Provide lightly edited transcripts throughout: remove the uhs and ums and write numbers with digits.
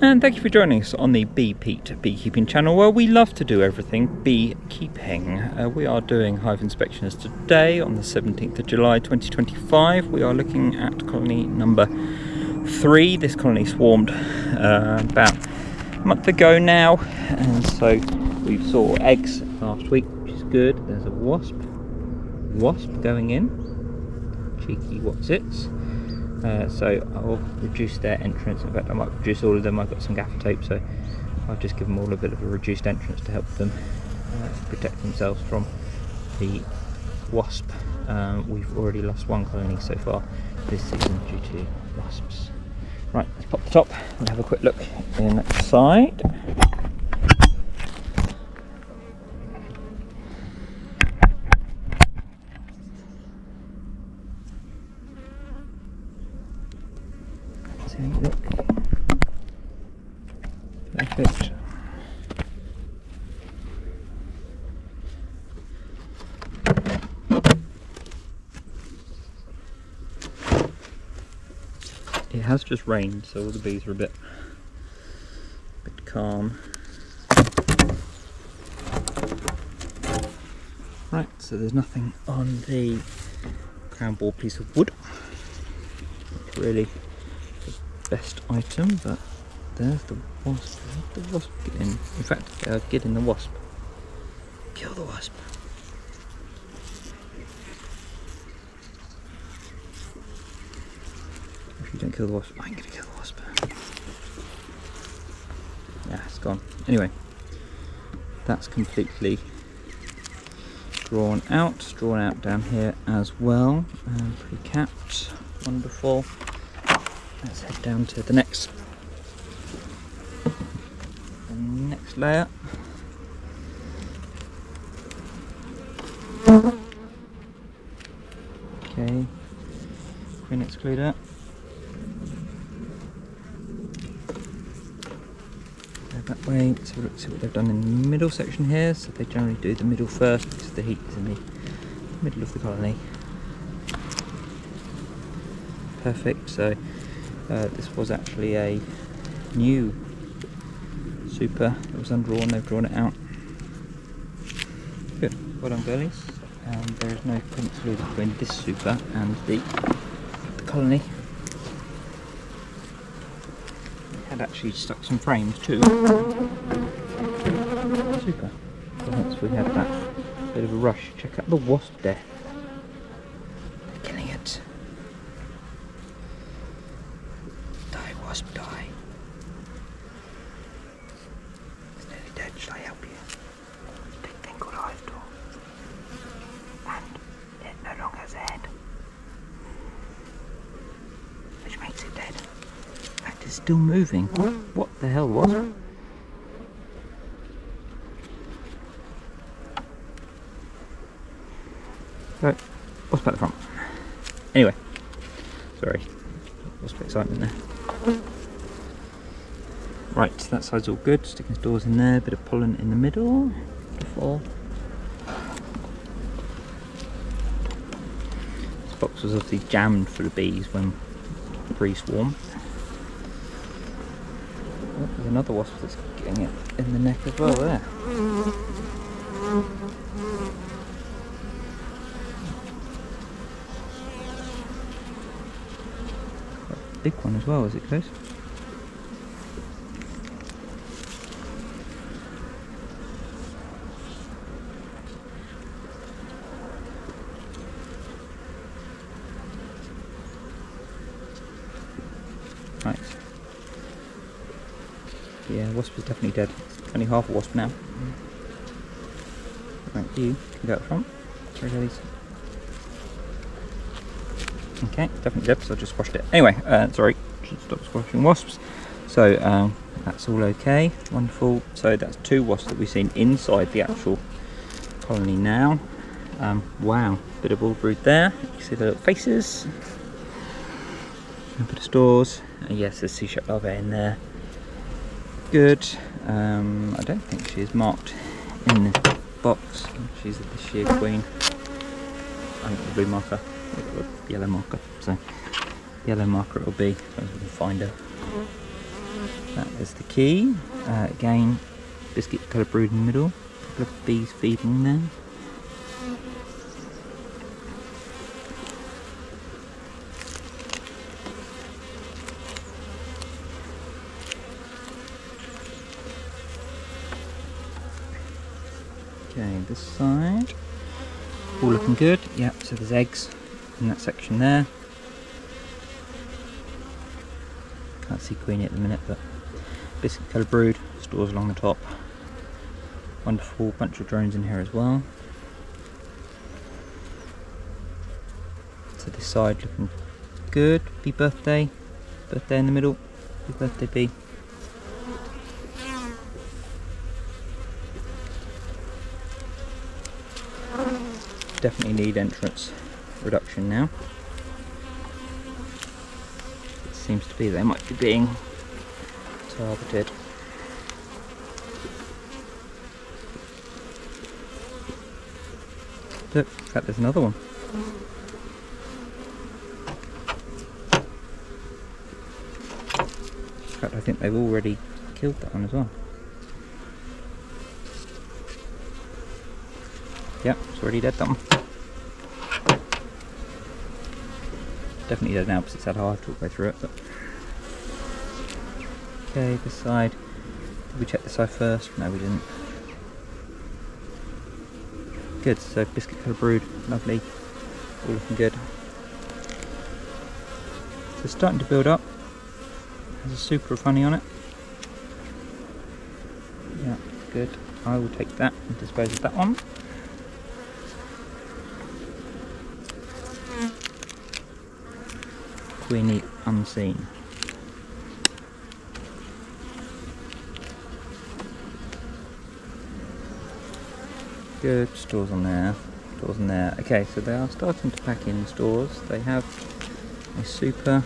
And thank you for joining us on the Bee Pete beekeeping channel, where we love to do everything beekeeping. We are doing hive inspections today on the 17th of July 2025. We are looking at colony number 3. This colony swarmed about a month ago now, and so we saw eggs last week, which is good. There's a wasp going in. Cheeky whatsits. So I'll reduce their entrance. In fact, I might reduce all of them. I've got some gaffer tape, so I'll just give them all a bit of a reduced entrance to help them protect themselves from the wasp. We've already lost one colony so far this season due to wasps. Right, let's pop the top and have a quick look inside. Look. Perfect. It has just rained, so all the bees are a bit calm. Right, so there's nothing on the crown ball piece of wood. Not really best item, but there's the wasp. Let the wasp get in. In fact, get in the wasp. Kill the wasp. If you don't kill the wasp, I'm gonna kill the wasp. Yeah, it's gone. Anyway, that's completely drawn out down here as well. Pre-capped. Wonderful. Let's head down to the next layer. Okay, queen excluder. Go that way. So let's see what they've done in the middle section here. So they generally do the middle first because the heat is in the middle of the colony. Perfect. So this was actually a new super that was undrawn. They've drawn it out. Good. Well done, girlies. And there is no queen excluder between this super and the colony. We had actually stuck some frames too. Super. So once we had that bit of a rush, check out the wasp death. They're killing it. Die, wasp, die. It's nearly dead. Shall I help you? Big thing called hive door. And it no longer has a head, which makes it dead. In fact, it's still moving. What the hell, wasp? Right, wasp at the front. Anyway, sorry. Wasp excitement there. Right, that side's all good. Sticking stores in there, bit of pollen in the middle. Beautiful. This box was obviously jammed full of bees when pre-swarm. Oh, there's another wasp that's getting it in the neck as well there. Big one as well as it goes. Right. Yeah, wasp is definitely dead. It's only half a wasp now. Thank you. Can go up front. Sorry, ladies. Okay, definitely dead, so I just squashed it. Anyway, sorry, should stop squashing wasps. So that's all okay, wonderful. So that's 2 wasps that we've seen inside the actual colony now. Wow, bit of all brood there. You can see the little faces. A bit of stores. Yes, there's sea-shark larvae in there. Good. I don't think she is marked in this box. She's a this year queen. I think the blue marker. The yellow marker, so yellow marker it will be, as we can find her. That There's the key. Again, biscuit colour brood in the middle. A couple of bees feeding there. Okay, this side. All looking good. Yep, so there's eggs in that section there. Can't see queenie at the minute, but biscuit colour brood, stores along the top. Wonderful bunch of drones in here as well. So this side looking good. Bee birthday. Birthday in the middle. Bee birthday bee. Definitely need entrance reduction now. It seems to be they might be being targeted. Look, in fact there's another one. In fact I think they've already killed that one as well. Yep, it's already dead, that one. Definitely dead now because it's had a hive all the way through it. But okay, this side. Did we check this side first? No, we didn't. Good, so biscuit colour brood, lovely. All looking good. So it's starting to build up. There's a super of honey on it. Yeah, good. I will take that and dispose of that one. Queenie unseen. Good, stores on there, stores on there. Okay, so they are starting to pack in stores. They have a super.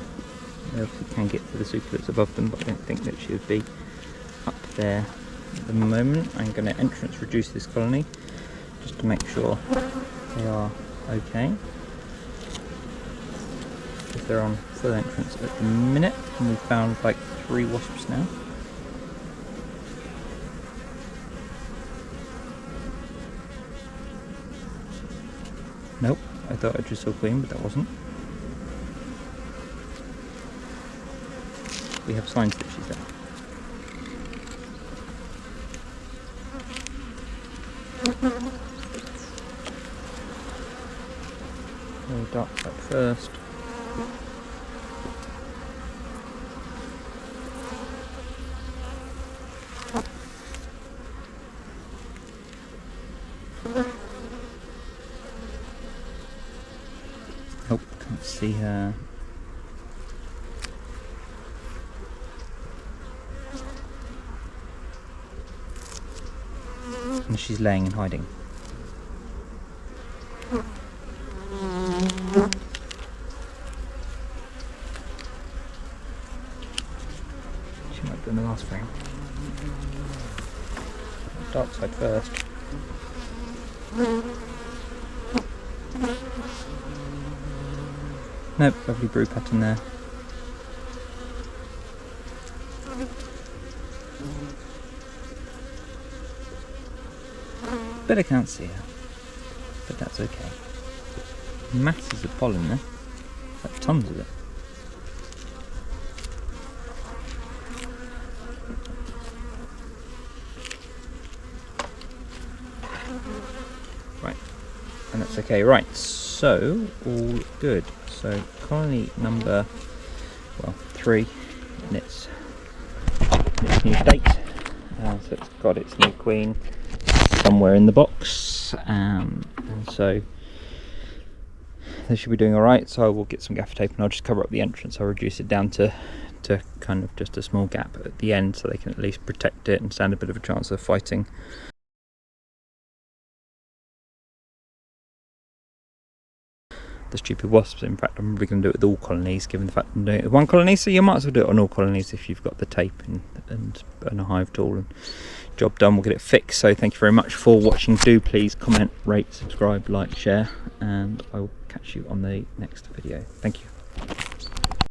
They obviously can get to the super that's above them, but I don't think that she would be up there at the moment. I'm going to entrance reduce this colony just to make sure they are okay. Because they're on full entrance at the minute, and we've found like 3 wasps now. Nope, I thought I just saw queen, but that wasn't. We have signs that she's there. Very dark side first. Nope, can't see her. And she's laying and hiding. She might be in the last frame. Dark side first. Nope, lovely brood pattern there. But I can't see her. But that's okay. Masses of pollen there. Like tons of it. Right. And that's okay. Right, so all good. So colony number 3 in its new state. So it's got its new queen somewhere in the box, and so they should be doing alright. So I will get some gaffer tape and I'll just cover up the entrance. I'll reduce it down to kind of just a small gap at the end so they can at least protect it and stand a bit of a chance of fighting the stupid wasps. In fact, I'm probably going to do it with all colonies, given the fact I'm doing it with one colony, so you might as well do it on all colonies if you've got the tape and a hive tool, and job done, we'll get it fixed. So thank you very much for watching. Do please comment, rate, subscribe, like, share, and I will catch you on the next video. Thank you.